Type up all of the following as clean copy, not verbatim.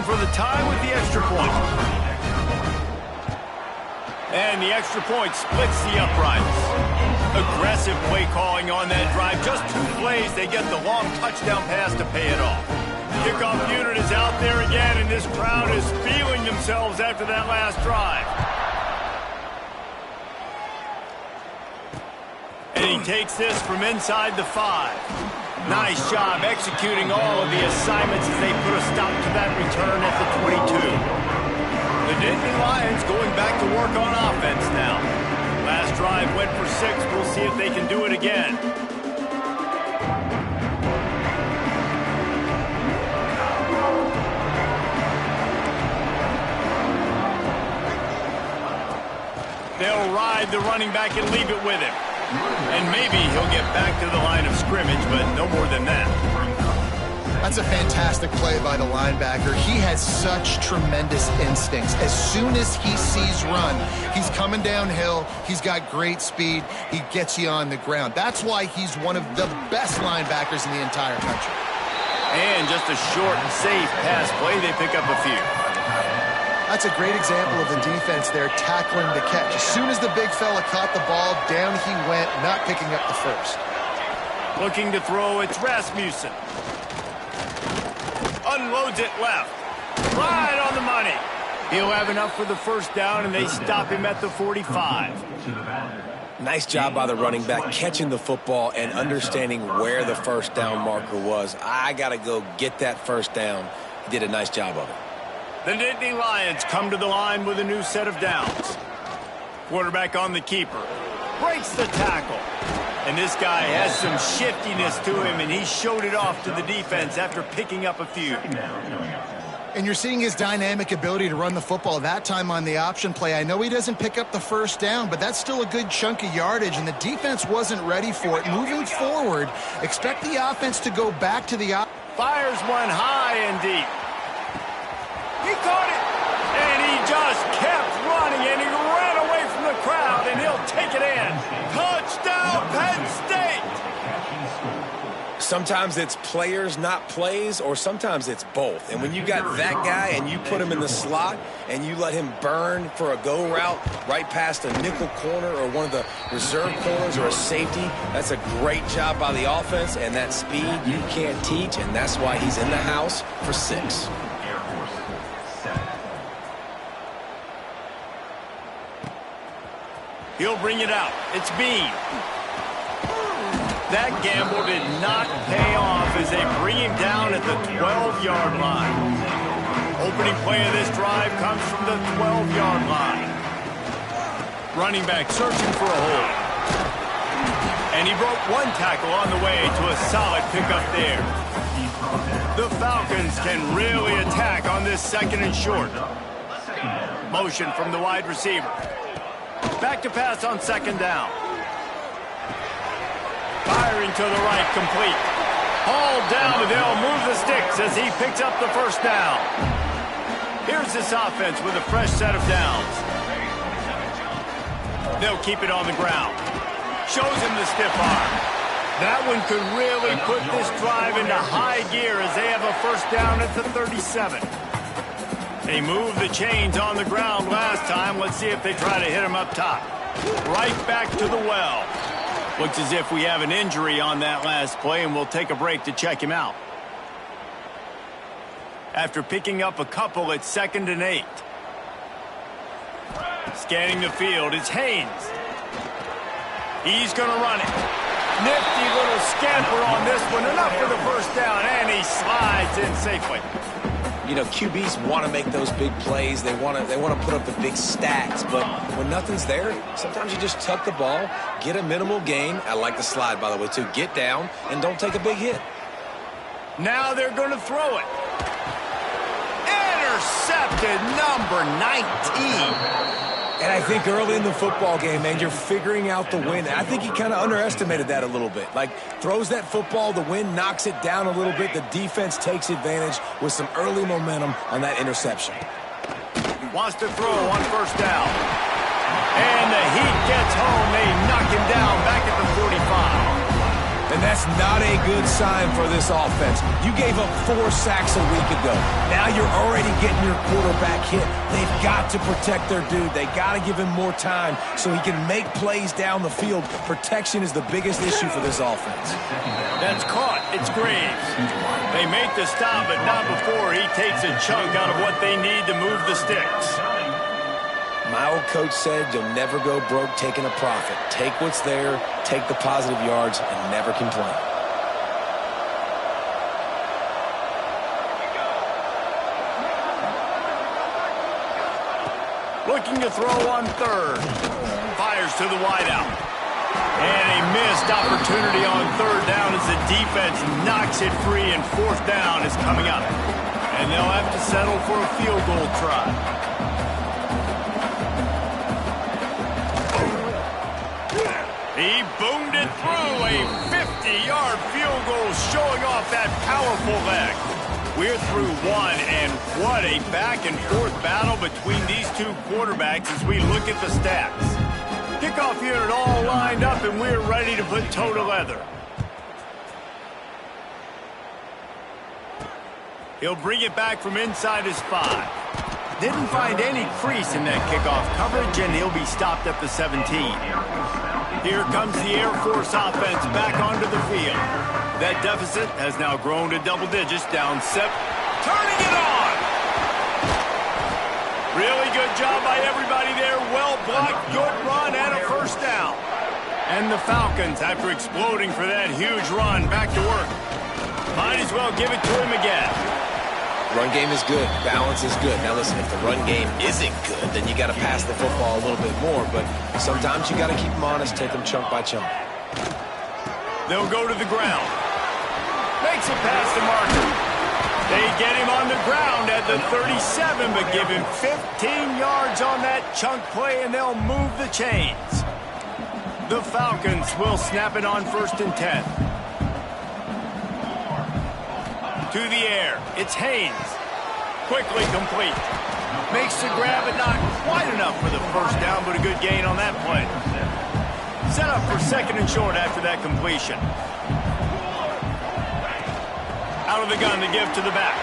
for the tie with the extra point. And the extra point splits the uprights. Aggressive play calling on that drive. Just 2 plays, they get the long touchdown pass to pay it off. Kickoff unit is out there again, and this crowd is feeling themselves after that last drive. And he takes this from inside the 5. Nice job executing all of the assignments as they put a stop to that return at the 22. The Nittany Lions going back to work on offense now. Last drive went for 6. We'll see if they can do it again. They'll ride the running back and leave it with him. And maybe he'll get back to the line of scrimmage, but no more than that. That's a fantastic play by the linebacker. He has such tremendous instincts. As soon as he sees run, he's coming downhill. He's got great speed. He gets you on the ground. That's why he's one of the best linebackers in the entire country. And just a short, safe pass play. They pick up a few. That's a great example of the defense there tackling the catch. As soon as the big fella caught the ball, down he went, not picking up the first. Looking to throw, it's Rasmussen. Unloads it left. Right on the money. He'll have enough for the first down, and they stop him at the 45. Nice job by the running back catching the football and understanding where the first down marker was. I got to go get that first down. He did a nice job of it. The Nittany Lions come to the line with a new set of downs. Quarterback on the keeper. Breaks the tackle. And this guy has some shiftiness to him, and he showed it off to the defense after picking up a few. And you're seeing his dynamic ability to run the football, that time on the option play. I know he doesn't pick up the first down, but that's still a good chunk of yardage, and the defense wasn't ready for it. Moving forward, expect the offense to go back to the... Fires one high and deep. He caught it, and he just kept running, and he ran away from the crowd, and he'll take it in. Touchdown, Penn State! Sometimes it's players, not plays, or sometimes it's both. And when you got that guy and you put him in the slot and you let him burn for a go route right past a nickel corner or one of the reserve corners or a safety, that's a great job by the offense, and that speed you can't teach, and that's why he's in the house for 6. He'll bring it out. It's Bean. That gamble did not pay off as they bring him down at the 12-yard line. Opening play of this drive comes from the 12-yard line. Running back searching for a hole. And he broke one tackle on the way to a solid pickup there. The Falcons can really attack on this 2nd and short. Motion from the wide receiver. Back to pass on 2nd down. Firing to the right, complete. Hauled down, and they'll move the sticks as he picks up the first down. Here's this offense with a fresh set of downs. They'll keep it on the ground. Shows him the stiff arm. That one could really put this drive into high gear as they have a first down at the 37. They moved the chains on the ground last time. Let's see if they try to hit him up top. Right back to the well. Looks as if we have an injury on that last play, and we'll take a break to check him out. After picking up a couple at 2nd and 8. Scanning the field, it's Haynes. He's going to run it. Nifty little scamper on this one. Enough for the first down, and he slides in safely. You know, QBs want to make those big plays. They want to put up the big stats. But when nothing's there, sometimes you just tuck the ball, get a minimal gain. I like the slide, by the way, too. Get down and don't take a big hit. Now they're going to throw it. Intercepted, number 19. And I think early in the football game, man, you're figuring out the wind. I think he kind of underestimated that a little bit. Like, throws that football, the wind knocks it down a little bit. The defense takes advantage with some early momentum on that interception. Wants to throw on first down. And the Heat gets home. They knock him down back at the 45. And that's not a good sign for this offense. You gave up 4 sacks a week ago. Now you're already getting your quarterback hit. They've got to protect their dude. They got to give him more time so he can make plays down the field. Protection is the biggest issue for this offense. That's caught. It's Graves. They make the stop, but not before he takes a chunk out of what they need to move the sticks. My old coach said you'll never go broke taking a profit. Take what's there, take the positive yards, and never complain. Looking to throw on third. Fires to the wideout. And a missed opportunity on third down as the defense knocks it free, and fourth down is coming up. And they'll have to settle for a field goal try. He boomed it through, a 50-yard field goal showing off that powerful leg. We're through one, and what a back-and-forth battle between these two quarterbacks as we look at the stats. Kickoff unit all lined up, and we're ready to put toe to leather. He'll bring it back from inside his 5. Didn't find any crease in that kickoff coverage, and he'll be stopped at the 17. Here comes the Air Force offense back onto the field. That deficit has now grown to double digits, down 7. Turning it on! Really good job by everybody there. Well blocked, good run, and a first down. And the Falcons, after exploding for that huge run, back to work. Might as well give it to him again. Run game is good. Balance is good. Now listen, if the run game isn't good, then you got to pass the football a little bit more. But sometimes you got to keep them honest, take them chunk by chunk. They'll go to the ground. Makes it past the marker. They get him on the ground at the 37, but give him 15 yards on that chunk play, and they'll move the chains. The Falcons will snap it on 1st and 10. To the air, it's Haynes. Quickly complete. Makes the grab, but not quite enough for the first down, but a good gain on that play. Set up for 2nd and short after that completion. Out of the gun to give to the back.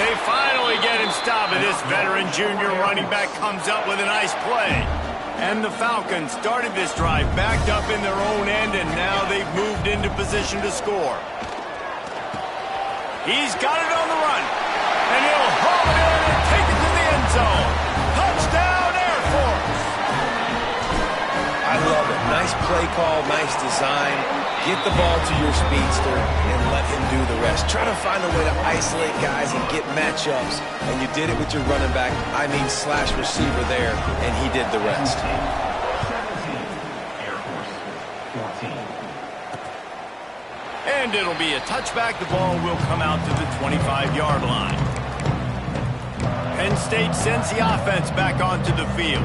They finally get him stopped, and this veteran junior running back comes up with a nice play. And the Falcons started this drive backed up in their own end, and now they've moved into position to score. He's got it on the run, and he'll haul it in and take it to the end zone. Touchdown, Air Force! I love it. Nice play call, nice design. Get the ball to your speedster and let him do the rest. Try to find a way to isolate guys and get matchups, and you did it with your running back, slash receiver there, and he did the rest. And it'll be a touchback. The ball will come out to the 25-yard line. Penn State sends the offense back onto the field.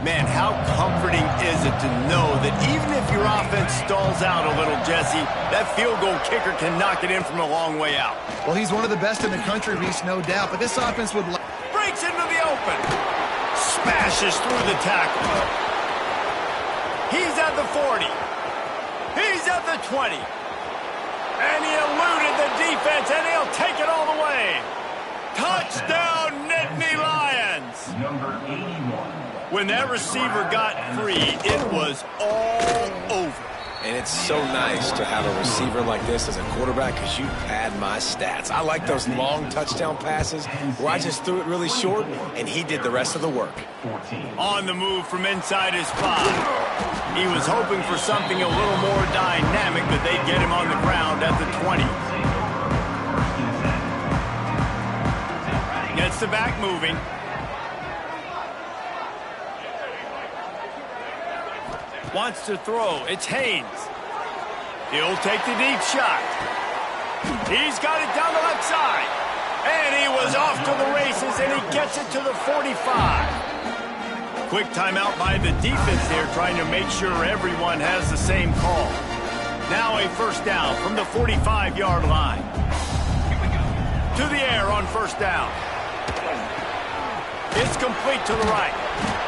Man, how comforting is it to know that even if your offense stalls out a little, Jesse, that field goal kicker can knock it in from a long way out. Well, he's one of the best in the country, Reese, no doubt. But this offense would... Breaks into the open. Smashes through the tackle. He's at the 40. He's at the 20. And he eluded the defense, and he'll take it all the way. Touchdown, Nittany Lions! Number 81. When that receiver got free, it was all over. And it's so nice to have a receiver like this as a quarterback because you pad my stats. I like those long touchdown passes where I just threw it really short, and he did the rest of the work. 14. On the move from inside his 5. He was hoping for something a little more dynamic, but they'd get him on the ground at the 20. Gets the back moving. Wants to throw. It's Haynes. He'll take the deep shot. He's got it down the left side. And he was off to the races, and he gets it to the 45. Quick timeout by the defense there, trying to make sure everyone has the same call. Now a first down from the 45-yard line. To the air on first down. It's complete to the right.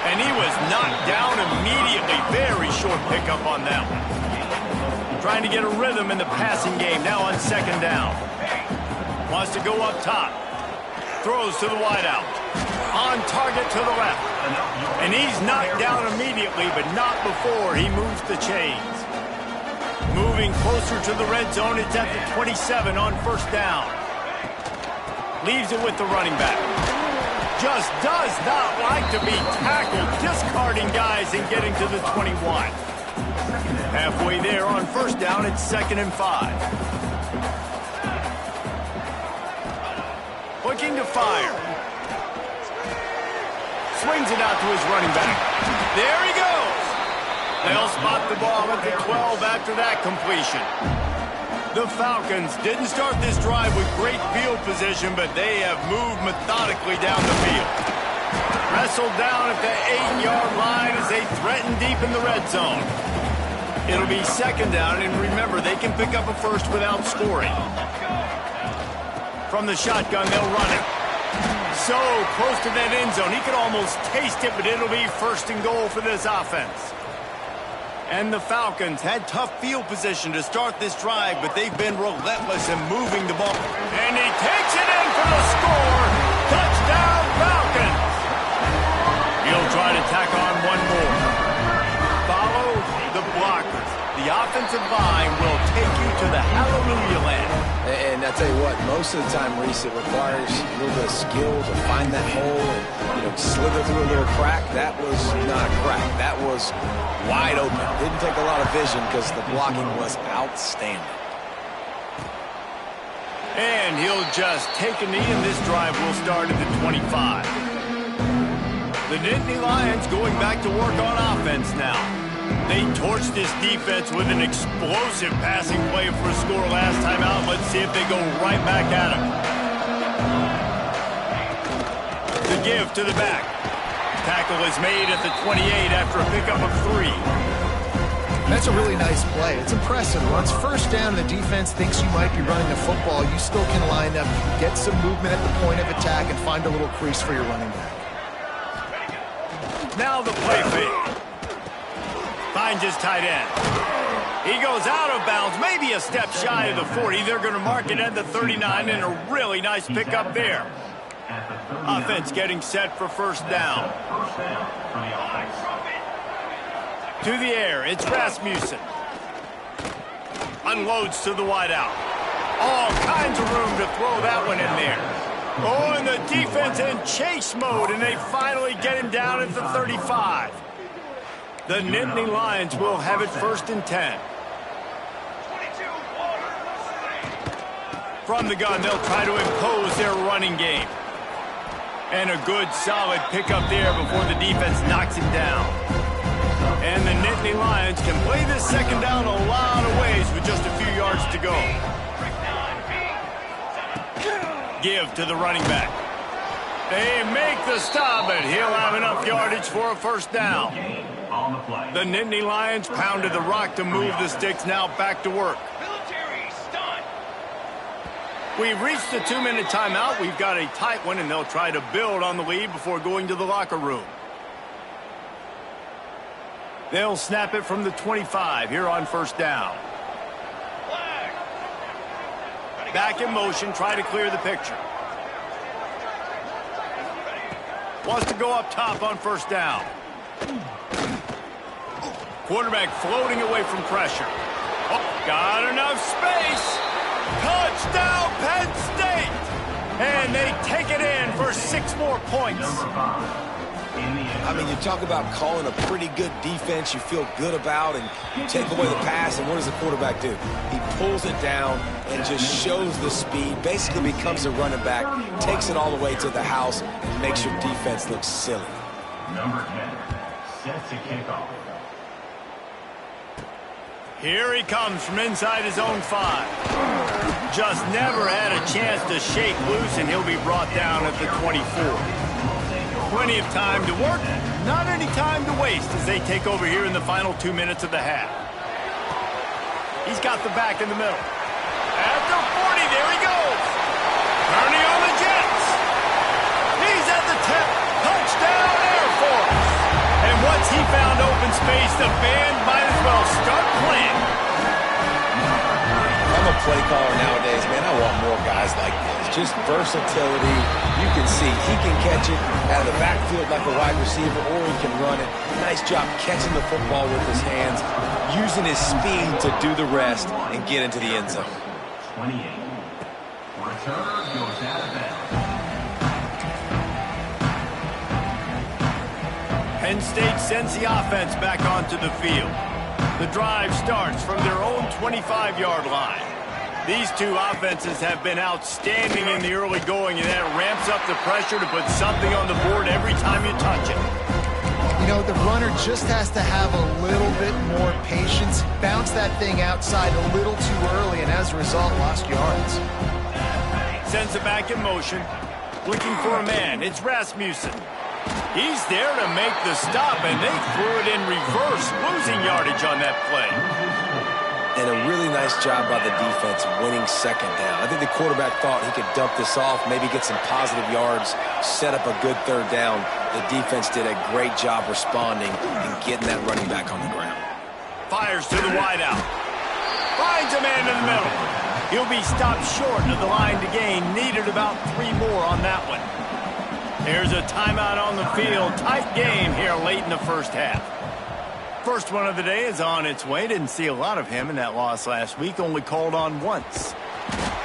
And he was knocked down immediately. Very short pickup on that one. Trying to get a rhythm in the passing game now on second down. Wants to go up top. Throws to the wideout. On target to the left. And he's knocked down immediately, but not before he moves the chains. Moving closer to the red zone, it's at the 27 on first down. Leaves it with the running back. Just does not like to be tackled, discarding guys and getting to the 21. Halfway there on first down, it's 2nd and 5. Looking to fire. Swings it out to his running back. There he goes. They'll spot the ball at the 12 after that completion. The Falcons didn't start this drive with great field position, but they have moved methodically down the field. Wrestled down at the 8-yard line as they threaten deep in the red zone. It'll be 2nd down, and remember, they can pick up a first without scoring. From the shotgun, they'll run it. So close to that end zone, he could almost taste it, but it'll be 1st and goal for this offense. And the Falcons had tough field position to start this drive, but they've been relentless in moving the ball. And he takes it in for the score. Touchdown, Falcons. He'll try to tack on one more. Follow the blockers. The offensive line will take you to the hallelujah land. And I tell you what, most of the time, Reese, it requires a little bit of skill to find that hole and, slither through a little crack. That was not a crack. That was wide open. Didn't take a lot of vision because the blocking was outstanding. And he'll just take a knee, and this drive will start at the 25. The Nittany Lions going back to work on offense now. They torched this defense with an explosive passing play for a score last time out. Let's see if they go right back at him. The give to the back. Tackle is made at the 28 after a pickup of 3. That's a really nice play. It's impressive. Once first down, the defense thinks you might be running the football. You still can line up, get some movement at the point of attack, and find a little crease for your running back. Now the play fake. Finds his tight end. He goes out of bounds, maybe a step shy of the 40. They're going to mark it at the 39, and a really nice pickup there. Offense getting set for first down. To the air, it's Rasmussen. Unloads to the wideout. All kinds of room to throw that one in there. Oh, and the defense in chase mode, and they finally get him down at the 35. The Nittany Lions will have it 1st and 10. From the gun, they'll try to impose their running game. And a good, solid pickup there before the defense knocks him down. And the Nittany Lions can play this 2nd down a lot of ways with just a few yards to go. Give to the running back. They make the stop, but he'll have enough yardage for a first down. The Nittany Lions pounded the rock to move the sticks, now back to work. We've reached the 2-minute timeout. We've got a tight one, and they'll try to build on the lead before going to the locker room. They'll snap it from the 25 here on first down. Back in motion, try to clear the picture. Wants to go up top on first down. Quarterback floating away from pressure. Oh, got enough space. Touchdown, Penn State! And they take it in for 6 more points. I mean, you talk about calling a pretty good defense you feel good about, and you take away the pass, and what does the quarterback do? He pulls it down and just shows the speed, basically becomes a running back, takes it all the way to the house, and makes your defense look silly. Number 10, set to kick off. Here he comes from inside his own 5. Just never had a chance to shake loose, and he'll be brought down at the 24. Plenty of time to work, not any time to waste as they take over here in the final 2 minutes of the half. He's got the back in the middle. At the 40, there he goes. Turning on the Jets. He's at the tip. Touchdown, Air Force. And once he found open space, the band might as well start playing. guys like this. Just versatility. You can see he can catch it out of the backfield like a wide receiver, or he can run it. Nice job catching the football with his hands, using his speed to do the rest and get into the end zone. 28. Returner goes out of bounds. Penn State sends the offense back onto the field. The drive starts from their own 25-yard line. These two offenses have been outstanding in the early going, and that ramps up the pressure to put something on the board every time you touch it. You know, the runner just has to have a little bit more patience, bounce that thing outside a little too early, and as a result, lost yards. Sends it back in motion. Looking for a man. It's Rasmussen. He's there to make the stop, and they threw it in reverse, losing yardage on that play. And a really nice job by the defense winning second down. I think the quarterback thought he could dump this off, maybe get some positive yards, set up a good third down. The defense did a great job responding and getting that running back on the ground. Fires to the wideout. Finds a man in the middle. He'll be stopped short of the line to gain. Needed about 3 more on that one. There's a timeout on the field. Tight game here late in the first half. First one of the day is on its way. Didn't see a lot of him in that loss last week. Only called on once.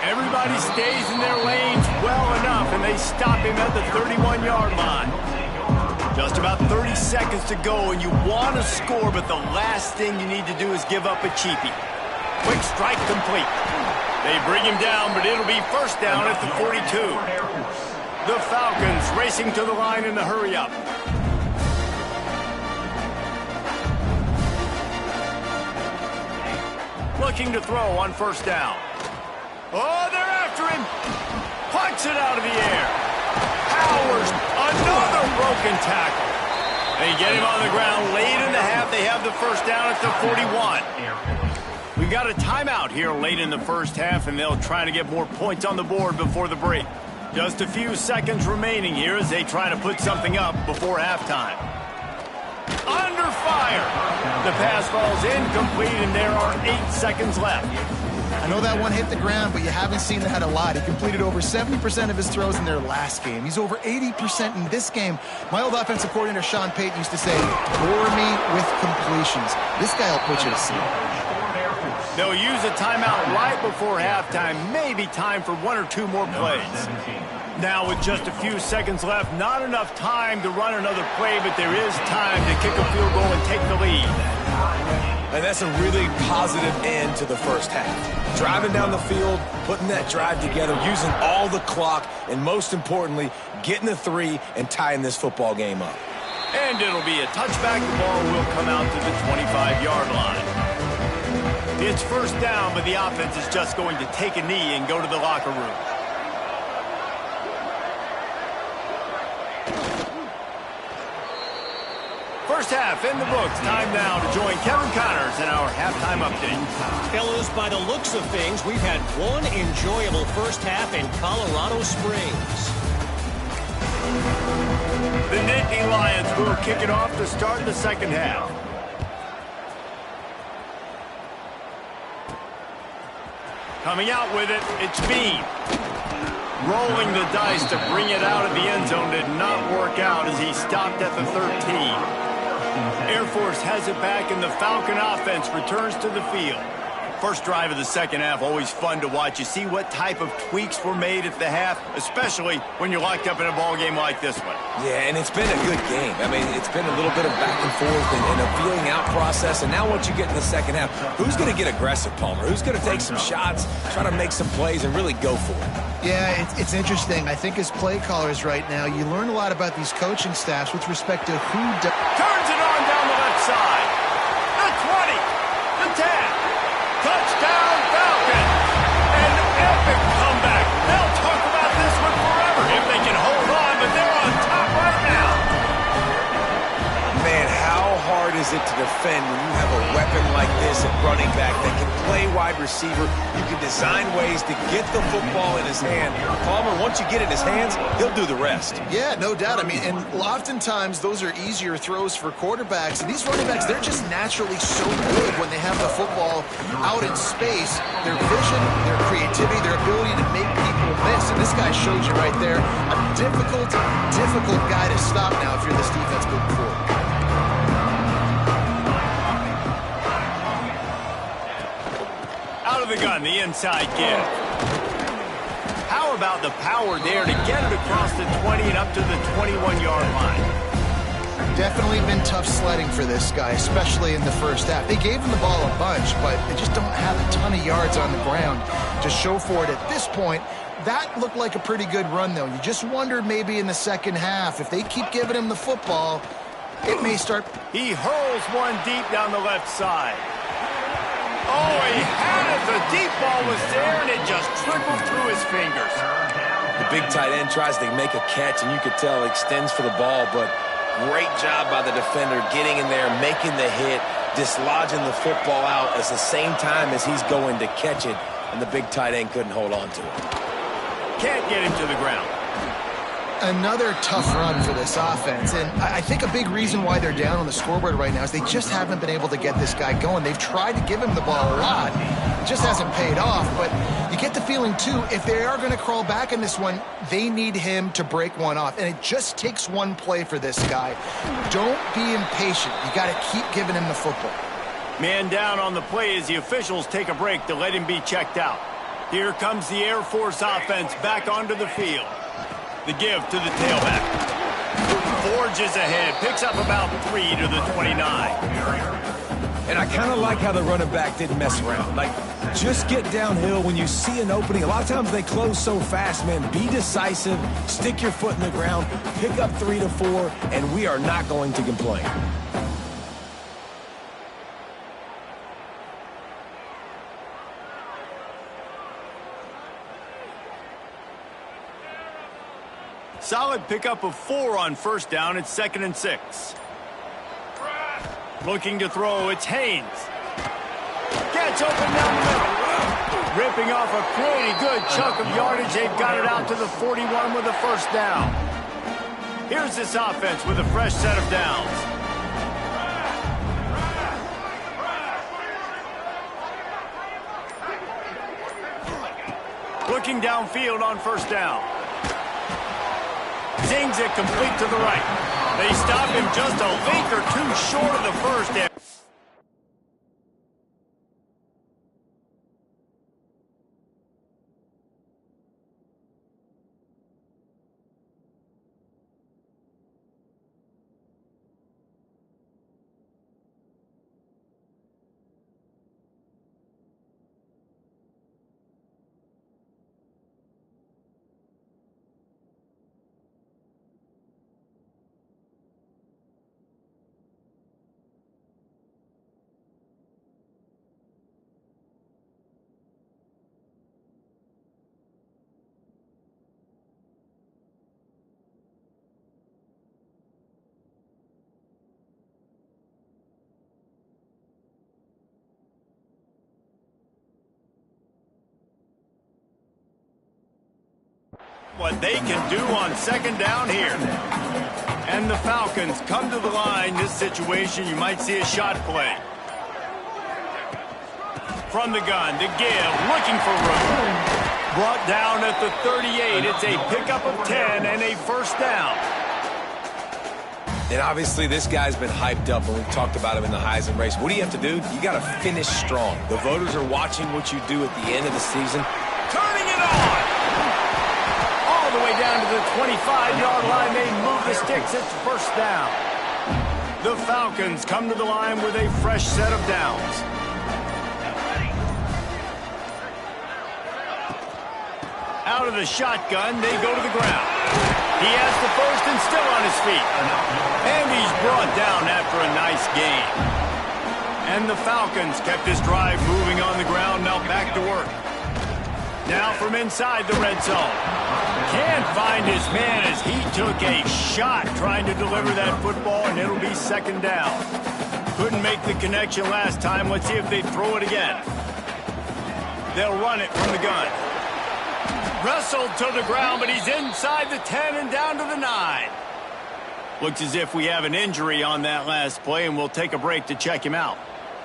Everybody stays in their lanes well enough, and they stop him at the 31-yard line. Just about 30 seconds to go, and you want to score, but the last thing you need to do is give up a cheapie. Quick strike complete. They bring him down, but it'll be first down at the 42. The Falcons racing to the line in the hurry-up. Looking to throw on first down. Oh, they're after him. Punts it out of the air. Powers, another broken tackle. They get him on the ground late in the half. They have the first down at the 41. We've got a timeout here late in the first half, and they'll try to get more points on the board before the break. Just a few seconds remaining here as they try to put something up before halftime. Under fire. The pass falls incomplete, and there are 8 seconds left. I know that one hit the ground, but you haven't seen that a lot. He completed over 70% of his throws in their last game. He's over 80% in this game. My old offensive coordinator, Sean Payton, used to say, bore me with completions. This guy will put you to sleep. They'll use a timeout right before halftime. Maybe time for 1 or 2 more plays. Now with just a few seconds left, not enough time to run another play, but there is time to kick a field goal and take the lead. And that's a really positive end to the first half. Driving down the field, putting that drive together, using all the clock, and most importantly, getting the 3 and tying this football game up. And it'll be a touchback. The ball will come out to the 25-yard line. It's first down, but the offense is just going to take a knee and go to the locker room. First half in the books. Time now to join Kevin Connors in our halftime update. Fellas, by the looks of things, we've had one enjoyable first half in Colorado Springs. The Nittany Lions will kick it off to start the second half. Coming out with it, it's Bean. Rolling the dice to bring it out of the end zone did not work out as he stopped at the 13. Air Force has it back, and the Falcon offense returns to the field. First drive of the second half, always fun to watch. You see what type of tweaks were made at the half, especially when you're locked up in a ball game like this one. Yeah, and it's been a good game. I mean, it's been a little bit of back and forth and a feeling out process. And now once you get in the second half, who's going to get aggressive, Palmer? Who's going to take some shots, try to make some plays, and really go for it? Yeah, it's interesting. I think as play callers right now, you learn a lot about these coaching staffs with respect to who turns it on down the left side. The 20, the 10. Touchdown Falcon. An epic comeback. They'll talk about this one forever if they can hold on, but they're on top right now. Man, how hard is it to defend when you have a weapon like this at running back that can play wide receiver. You can design ways to get the football in his hand. Palmer, once you get it in his hands, he'll do the rest. Yeah, no doubt. I mean, and oftentimes those are easier throws for quarterbacks. And these running backs, they're just naturally so good when they have the football out in space. Their vision, their creativity, their ability to make people miss. And this guy showed you right there, a difficult guy to stop now if you're this defense moving forward. Out of the gun, the inside give. How about the power there to get it across the 20 and up to the 21-yard line? Definitely been tough sledding for this guy, especially in the first half. They gave him the ball a bunch, but they just don't have a ton of yards on the ground to show for it at this point. That looked like a pretty good run, though. You just wondered maybe in the second half, if they keep giving him the football, it may start. He hurls one deep down the left side. Oh, he had it. The deep ball was there, and it just trickled through his fingers. The big tight end tries to make a catch, and you could tell he extends for the ball, but great job by the defender getting in there, making the hit, dislodging the football out at the same time as he's going to catch it, and the big tight end couldn't hold on to it. Can't get him to the ground. Another tough run for this offense, and I think a big reason why they're down on the scoreboard right now is they just haven't been able to get this guy going. They've tried to give him the ball a lot. It just hasn't paid off, but you get the feeling, too, if they are going to crawl back in this one, they need him to break one off, and it just takes one play for this guy. Don't be impatient. You got to keep giving him the football. Man down on the play as the officials take a break to let him be checked out. Here comes the Air Force offense back onto the field. The give to the tailback. Forges ahead, picks up about 3 to the 29. And I kind of like how the running back didn't mess around. Like, just get downhill when you see an opening. A lot of times they close so fast, man. Be decisive, stick your foot in the ground, pick up 3 to 4, and we are not going to complain. Solid pickup of 4 on first down. It's 2nd and 6. Looking to throw, it's Haynes. Gets open down the middle. Ripping off a pretty good chunk of yardage. They've got it out to the 41 with a first down. Here's this offense with a fresh set of downs. Looking downfield on first down. Zings it complete to the right. They stop him just a link or 2 short of the first down. What they can do on second down here. And the Falcons come to the line. This situation, you might see a shot play. From the gun, to give, looking for room. Brought down at the 38. It's a pickup of 10 and a first down. And obviously this guy's been hyped up, and we've talked about him in the Heisman race. What do you have to do? You got to finish strong. The voters are watching what you do at the end of the season. Turning it on! All the way down to the 25-yard line. They move the sticks. It's first down. The Falcons come to the line with a fresh set of downs. Out of the shotgun, they go to the ground. He has the first and still on his feet. And he's brought down after a nice gain. And the Falcons kept this drive moving on the ground. Now back to work. Now from inside the red zone. Can't find his man as he took a shot trying to deliver that football, and it'll be second down. Couldn't make the connection last time. Let's see if they throw it again. They'll run it from the gun. Wrestled to the ground, but he's inside the 10 and down to the 9. Looks as if we have an injury on that last play, and we'll take a break to check him out.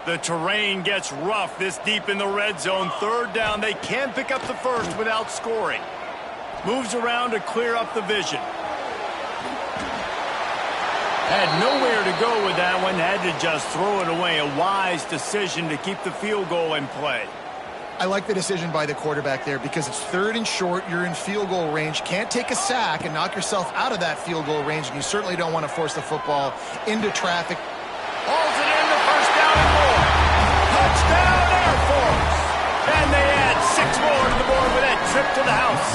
The terrain gets rough this deep in the red zone. 3rd down, they can't pick up the first without scoring. Moves around to clear up the vision. Had nowhere to go with that one, had to just throw it away. A wise decision to keep the field goal in play. I like the decision by the quarterback there because it's 3rd and short. You're in field goal range. Can't take a sack and knock yourself out of that field goal range, and you certainly don't want to force the football into traffic. Hauls it in, the first down and more. Touchdown, Air Force. And they add 6 more to the board with that trip to the house.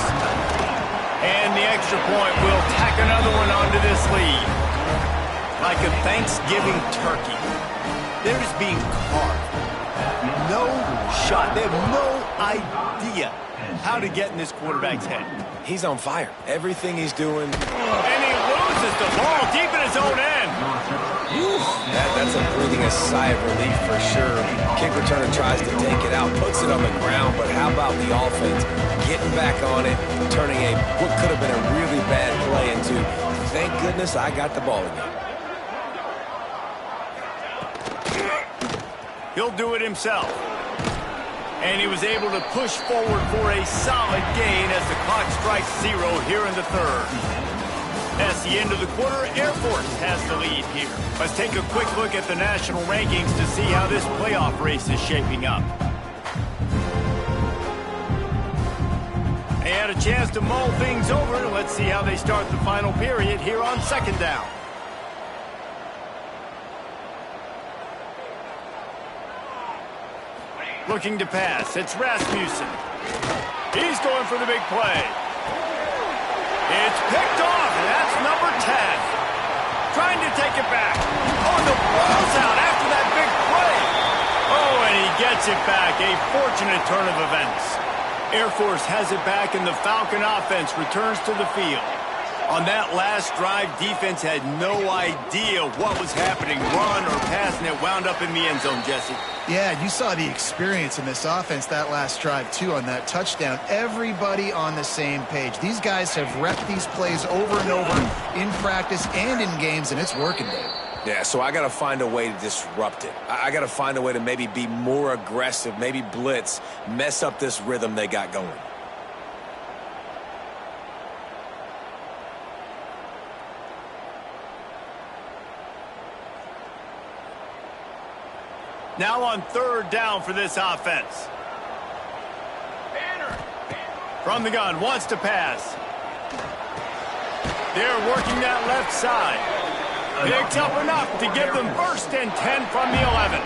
And the extra point will tack another one onto this lead. Like a Thanksgiving turkey, they're just being carved. No shot. They have no idea how to get in this quarterback's head. He's on fire. Everything he's doing. And he loses the ball deep in his own end. That's a breathing a sigh of relief for sure. Kick returner tries to take it out, puts it on the ground, but how about the offense getting back on it, turning what could have been a really bad play into, thank goodness I got the ball again. He'll do it himself. And he was able to push forward for a solid gain as the clock strikes 0 here in the 3rd. That's the end of the quarter. Air Force has the lead here. Let's take a quick look at the national rankings to see how this playoff race is shaping up. They had a chance to mull things over. Let's see how they start the final period here on 2nd down. Looking to pass. It's Rasmussen. He's going for the big play. It's picked off, and that's number 10. Trying to take it back. Oh, the ball's out after that big play. Oh, and he gets it back. A fortunate turn of events. Air Force has it back, and the Falcon offense returns to the field. On that last drive, defense had no idea what was happening. Run or pass, and it wound up in the end zone, Jesse. Yeah, you saw the experience in this offense that last drive, too, on that touchdown. Everybody on the same page. These guys have repped these plays over and over in practice and in games, and it's working, Dave. Yeah, so I got to find a way to disrupt it. I got to find a way to maybe be more aggressive, maybe blitz, mess up this rhythm they got going. Now on 3rd down for this offense. From the gun, wants to pass. They're working that left side. Picks up enough to give them 1st and 10 from the 11.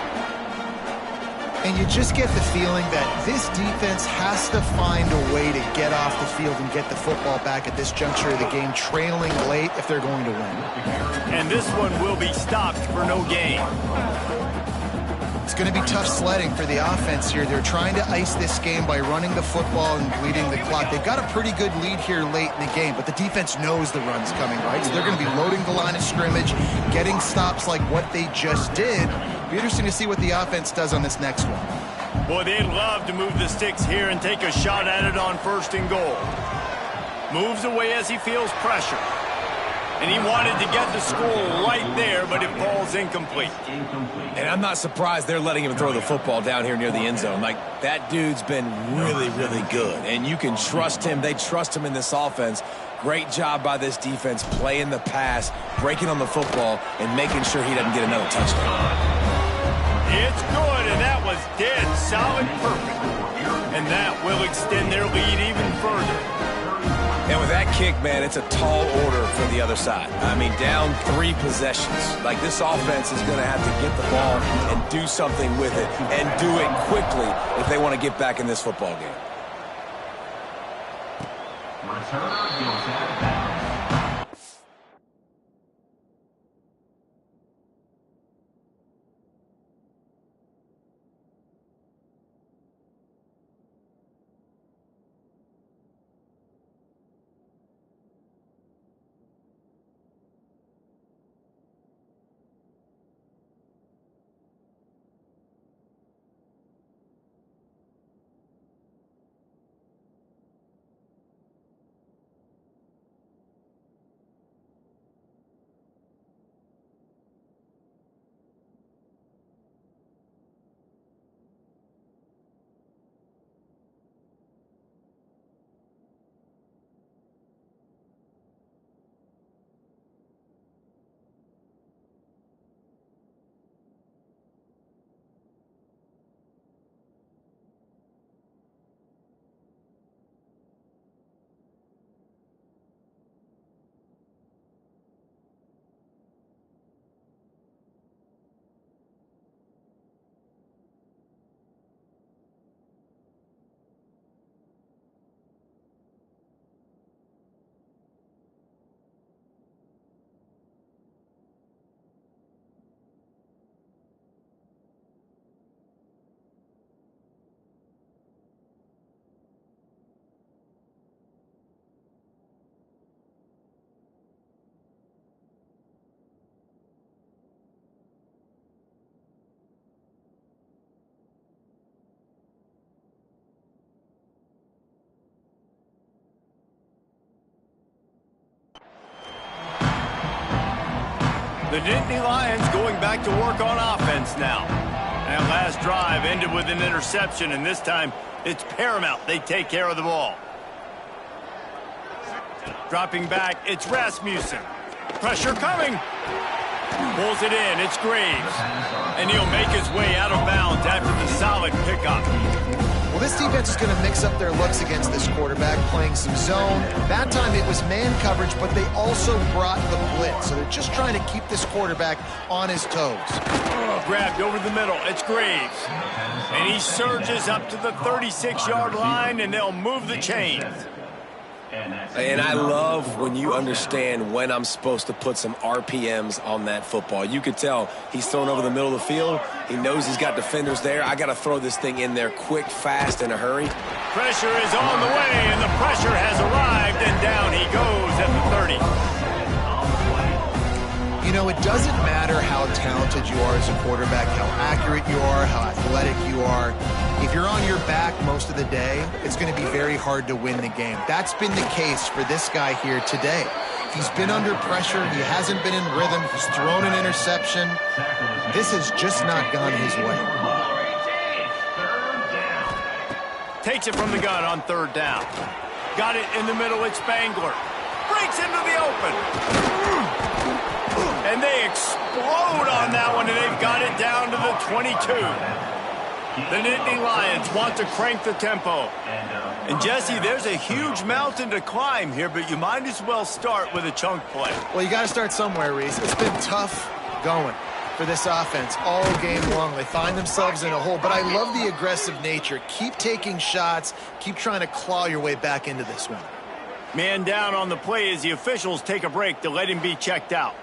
And you just get the feeling that this defense has to find a way to get off the field and get the football back at this juncture of the game, trailing late if they're going to win. And this one will be stopped for no gain. It's going to be tough sledding for the offense here. They're trying to ice this game by running the football and bleeding the clock. They've got a pretty good lead here late in the game, but the defense knows the run's coming, right? So they're going to be loading the line of scrimmage, getting stops like what they just did. Be interesting to see what the offense does on this next one. Boy, they'd love to move the sticks here and take a shot at it on 1st and goal. Moves away as he feels pressure. And he wanted to get the score right there, but it falls incomplete. And I'm not surprised they're letting him throw the football down here near the end zone. Like, that dude's been really, really good. And you can trust him. They trust him in this offense. Great job by this defense playing the pass, breaking on the football, and making sure he doesn't get another touchdown. It's good, and that was dead solid perfect. And that will extend their lead even further. And with that kick, man, it's a tall order for the other side. I mean, down 3 possessions. Like, this offense is going to have to get the ball and do something with it, and do it quickly if they want to get back in this football game. Returner goes out of bounds. The Nittany Lions going back to work on offense now. That last drive ended with an interception, and this time it's paramount they take care of the ball. Dropping back, it's Rasmussen. Pressure coming. Pulls it in, it's Graves. And he'll make his way out of bounds after the solid pickup. Well, this defense is going to mix up their looks against this quarterback, playing some zone. That time it was man coverage, but they also brought the blitz. So they're just trying to keep this quarterback on his toes. Grabbed over the middle, it's Graves. And he surges up to the 36-yard line, and they'll move the chains. And I love when you understand when I'm supposed to put some RPMs on that football. You could tell he's thrown over the middle of the field. He knows he's got defenders there. I got to throw this thing in there quick, fast, in a hurry. Pressure is on the way, and the pressure has arrived, and down he goes at the 30. You know, it doesn't matter how talented you are as a quarterback, how accurate you are, how athletic you are. If you're on your back most of the day, it's going to be very hard to win the game. That's been the case for this guy here today. He's been under pressure. He hasn't been in rhythm. He's thrown an interception. This has just not gone his way. Takes it from the gun on third down. Got it in the middle, it's Spangler. Breaks into the open. And they explode on that one, and they've got it down to the 22. The Nittany Lions want to crank the tempo. And, Jesse, there's a huge mountain to climb here, but you might as well start with a chunk play. Well, you got to start somewhere, Reese. It's been tough going for this offense all game long. They find themselves in a hole, but I love the aggressive nature. Keep taking shots. Keep trying to claw your way back into this one. Man down on the play as the officials take a break to let him be checked out.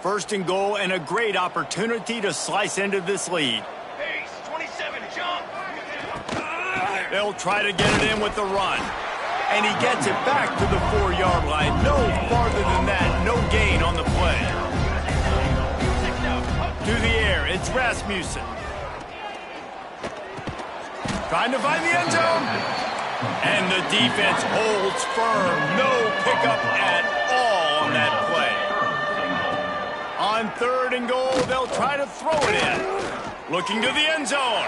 First and goal, and a great opportunity to slice into this lead. Hey, 27, jump! They'll try to get it in with the run. And he gets it back to the 4-yard line. No farther than that, no gain on the play. To the air, it's Rasmussen. Trying to find the end zone. And the defense holds firm. No pickup at all on that play. On third and goal, they'll try to throw it in. Looking to the end zone.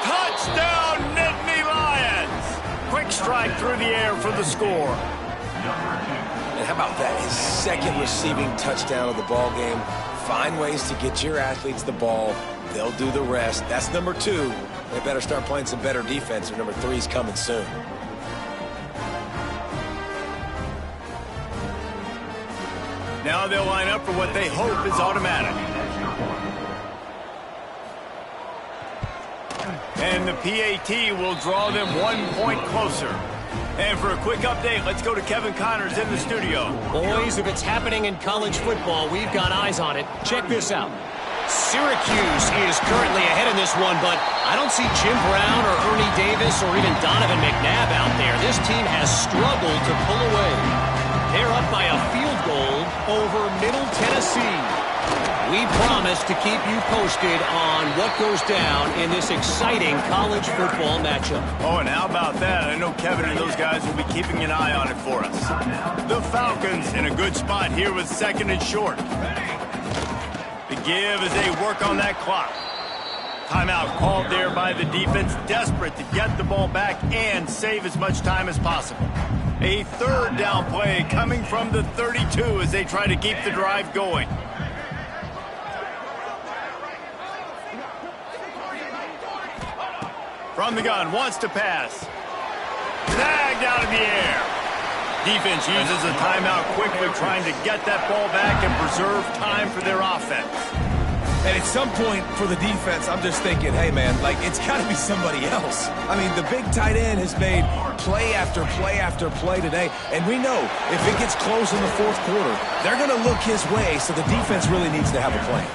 Touchdown, Nittany Lions! Quick strike through the air for the score. And how about that? His second receiving touchdown of the ball game. Find ways to get your athletes the ball. They'll do the rest. That's number 2. They better start playing some better defense, or number 3's coming soon. Now they'll line up for what they hope is automatic. And the PAT will draw them 1 point closer. And for a quick update, let's go to Kevin Connors in the studio. Boys, if it's happening in college football, we've got eyes on it. Check this out. Syracuse is currently ahead in this one, but I don't see Jim Brown or Ernie Davis or even Donovan McNabb out there. This team has struggled to pull away. They're up by a field goal over Middle Tennessee. We promise to keep you posted on what goes down in this exciting college football matchup. Oh, and how about that? I know Kevin and those guys will be keeping an eye on it for us. The Falcons in a good spot here with second and short. The give as they work on that clock. Timeout called there by the defense, desperate to get the ball back and save as much time as possible. A third down play coming from the 32 as they try to keep the drive going. From the gun, wants to pass. Snagged out of the air. Defense uses a timeout quickly, trying to get that ball back and preserve time for their offense. And at some point for the defense, I'm just thinking, hey, man, like, it's got to be somebody else. I mean, the big tight end has made play after play after play today. And we know if it gets close in the fourth quarter, they're going to look his way, so the defense really needs to have a plan.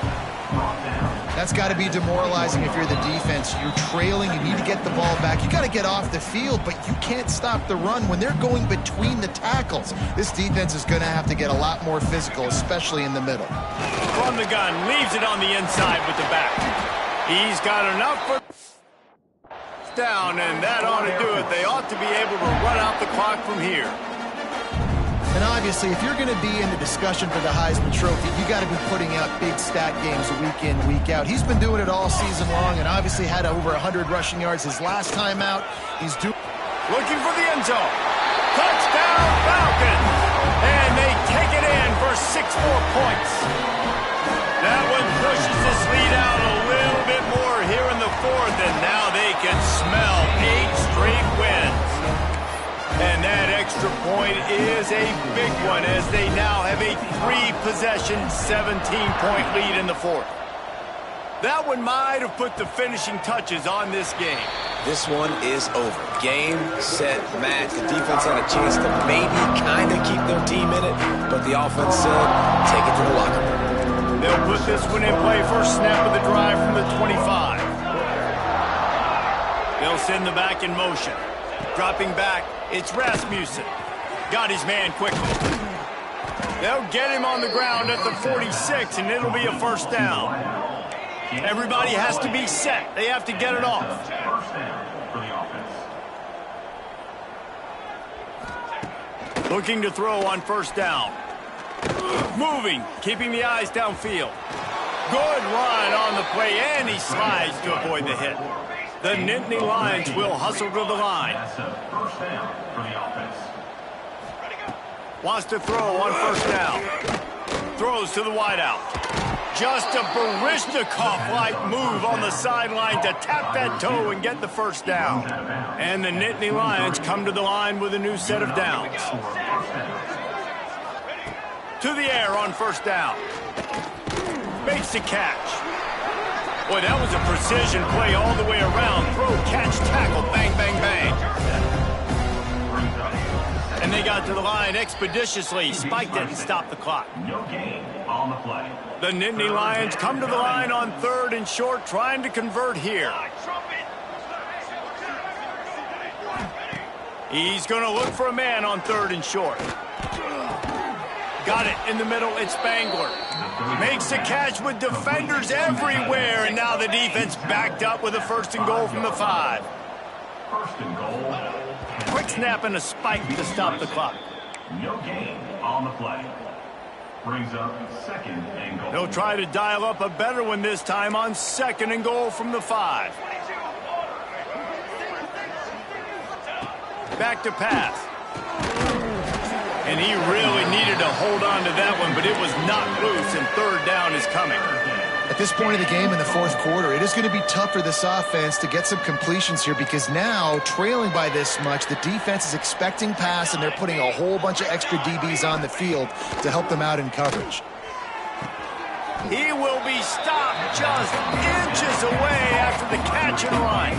That's got to be demoralizing if you're the defense. You're trailing. You need to get the ball back. You got to get off the field, but you can't stop the run when they're going between the tackles. This defense is going to have to get a lot more physical, especially in the middle. From the gun, leaves it on the inside with the back. He's got enough for down, and that ought to do it. They ought to be able to run out the clock from here. And obviously, if you're going to be in the discussion for the Heisman Trophy, you got to be putting out big stat games week in, week out. He's been doing it all season long and obviously had over 100 rushing yards his last time out. He's looking for the end zone. Touchdown, Falcons! And they take it in for 6 more points. That one pushes this lead out a little bit more here in the fourth, and now they can smell 8 straight wins. And that extra point is a big one as they now have a 3-possession, 17-point lead in the fourth. That one might have put the finishing touches on this game. This one is over. Game, set, match. The defense had a chance to maybe kind of keep their team in it, but the offense said, take it to the locker room. They'll put this one in play. First snap of the drive from the 25. They'll send the back in motion. Dropping back, it's Rasmussen. Got his man quickly. They'll get him on the ground at the 46, and it'll be a first down. Everybody has to be set. They have to get it off. Looking to throw on first down. Moving, keeping the eyes downfield. Good run on the play, and he slides to avoid the hit. The Nittany Lions will hustle to the line. Wants to throw on first down. Throws to the wideout. Just a Baryshnikov-like move on the sideline to tap that toe and get the first down. And the Nittany Lions come to the line with a new set of downs. To the air on first down. Makes the catch. Boy, that was a precision play all the way around. Throw, catch, tackle, bang, bang, bang. And they got to the line expeditiously. Spiked it and stopped the clock. No gain on the play. The Nittany Lions come to the line on 3rd and short, trying to convert here. He's going to look for a man on 3rd and short. Got it in the middle. It's Spangler. Makes the catch with defenders everywhere, and now the defense backed up with a 1st and goal from the 5. 1st and goal. Quick snap and a spike to stop the clock. No gain on the play. Brings up 2nd and goal. They'll try to dial up a better one this time on 2nd and goal from the 5. Back to pass. And he really needed to hold on to that one, but it was not loose, and 3rd down is coming. At this point of the game in the 4th quarter, it is going to be tough for this offense to get some completions here because now, trailing by this much, the defense is expecting pass, and they're putting a whole bunch of extra DBs on the field to help them out in coverage. He will be stopped just inches away after the catch and run.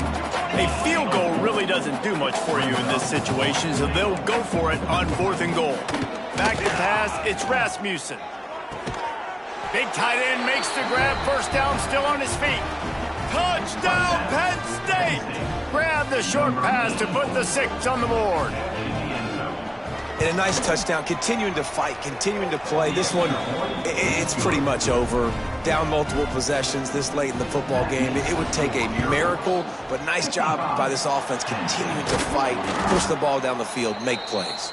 A field goal really doesn't do much for you in this situation, so they'll go for it on 4th and goal. Back to pass, it's Rasmussen. Big tight end makes the grab, first down, still on his feet. Touchdown, Penn State! Grab the short pass to put the 6 on the board. And a nice touchdown, continuing to fight, continuing to play. This one, it's pretty much over. Down multiple possessions this late in the football game. It would take a miracle, but nice job by this offense continuing to fight, push the ball down the field, make plays.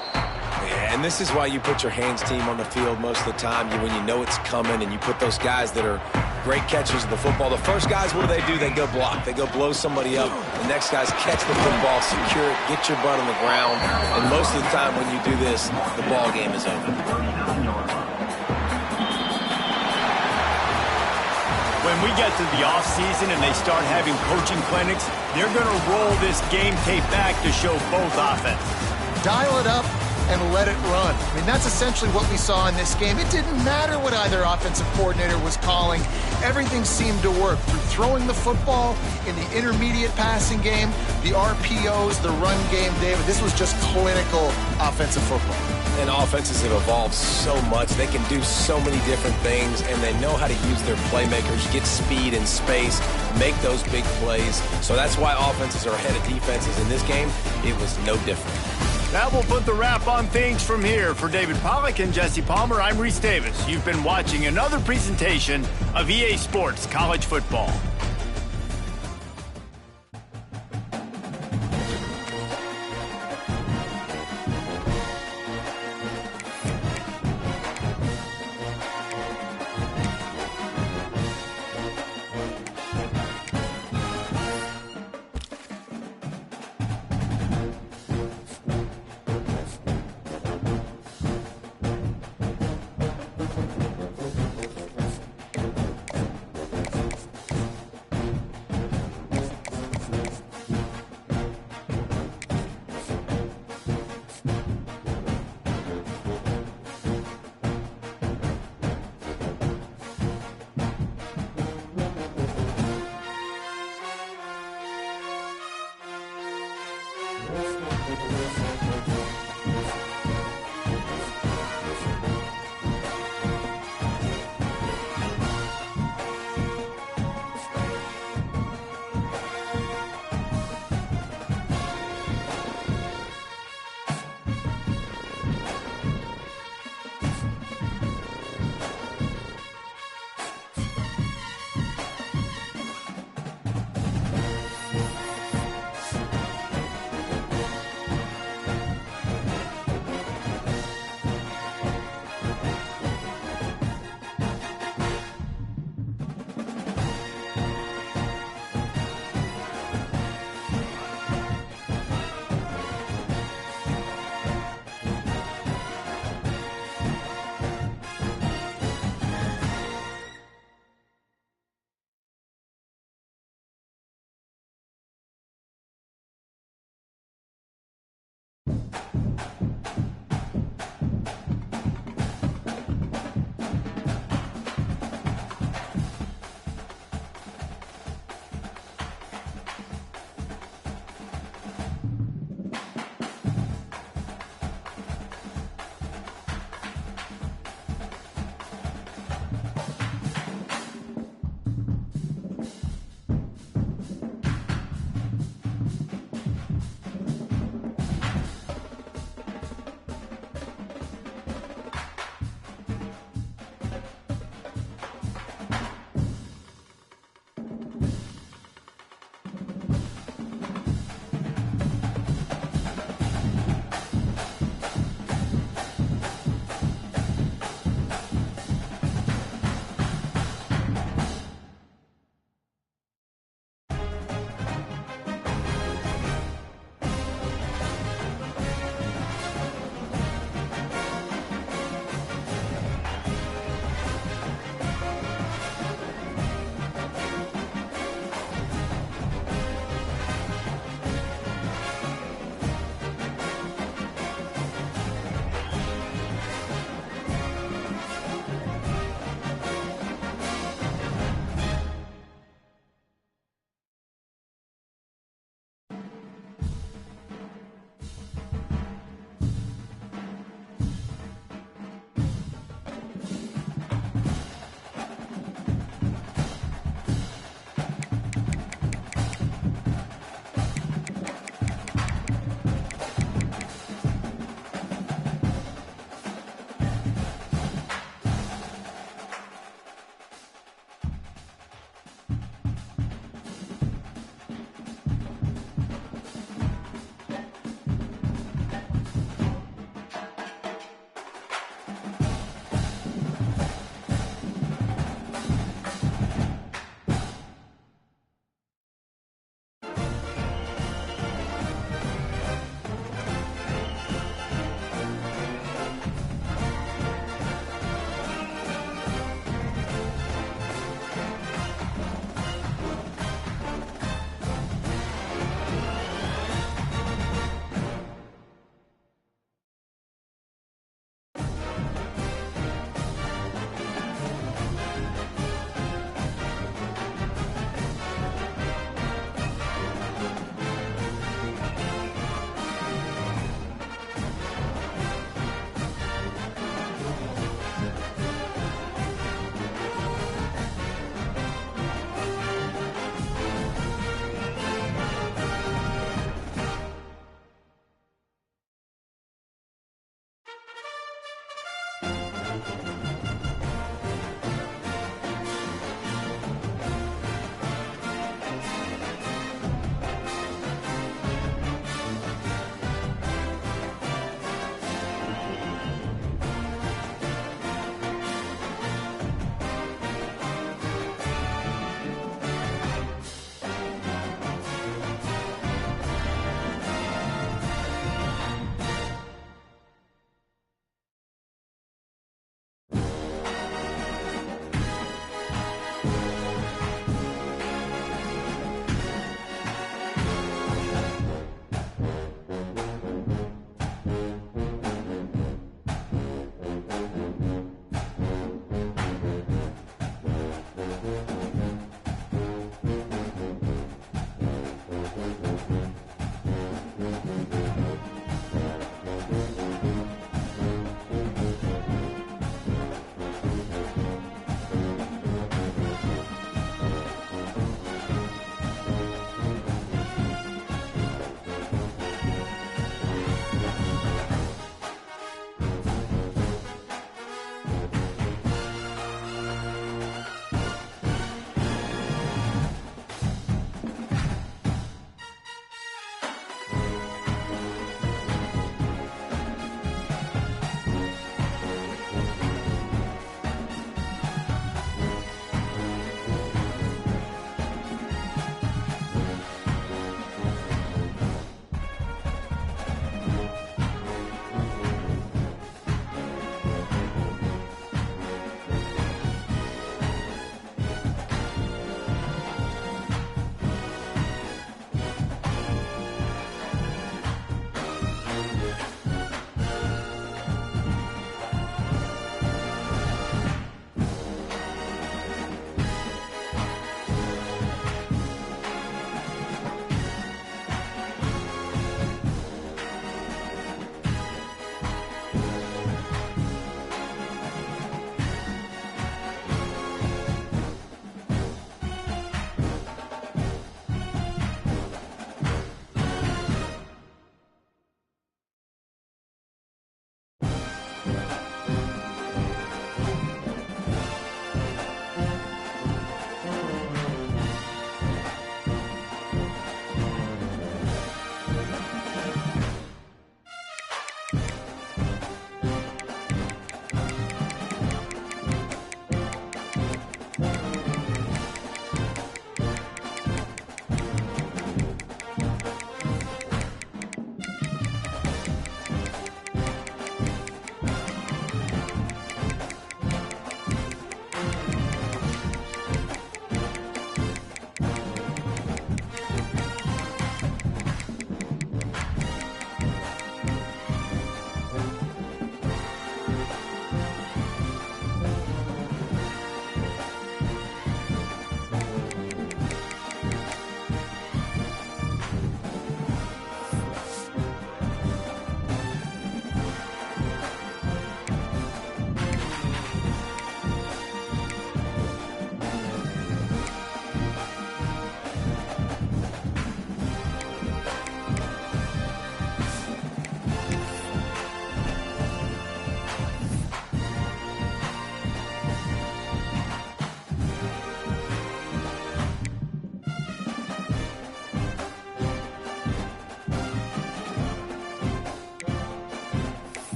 And this is why you put your hands team on the field most of the time when you know it's coming, and you put those guys that are great catchers of the football. The first guys, what do? They go block. They go blow somebody up. The next guys catch the football, secure it, get your butt on the ground. And most of the time when you do this, the ball game is over. When we get to the offseason and they start having coaching clinics, they're going to roll this game tape back to show both offense. Dial it up and let it run. I mean, that's essentially what we saw in this game. It didn't matter what either offensive coordinator was calling. Everything seemed to work through throwing the football in the intermediate passing game, the RPOs, the run game, David. This was just clinical offensive football. And offenses have evolved so much. They can do so many different things, and they know how to use their playmakers, get speed and space, make those big plays. So that's why offenses are ahead of defenses. In this game, it was no different. That will put the wrap on things from here. For David Pollack and Jesse Palmer, I'm Reese Davis. You've been watching another presentation of EA Sports College Football.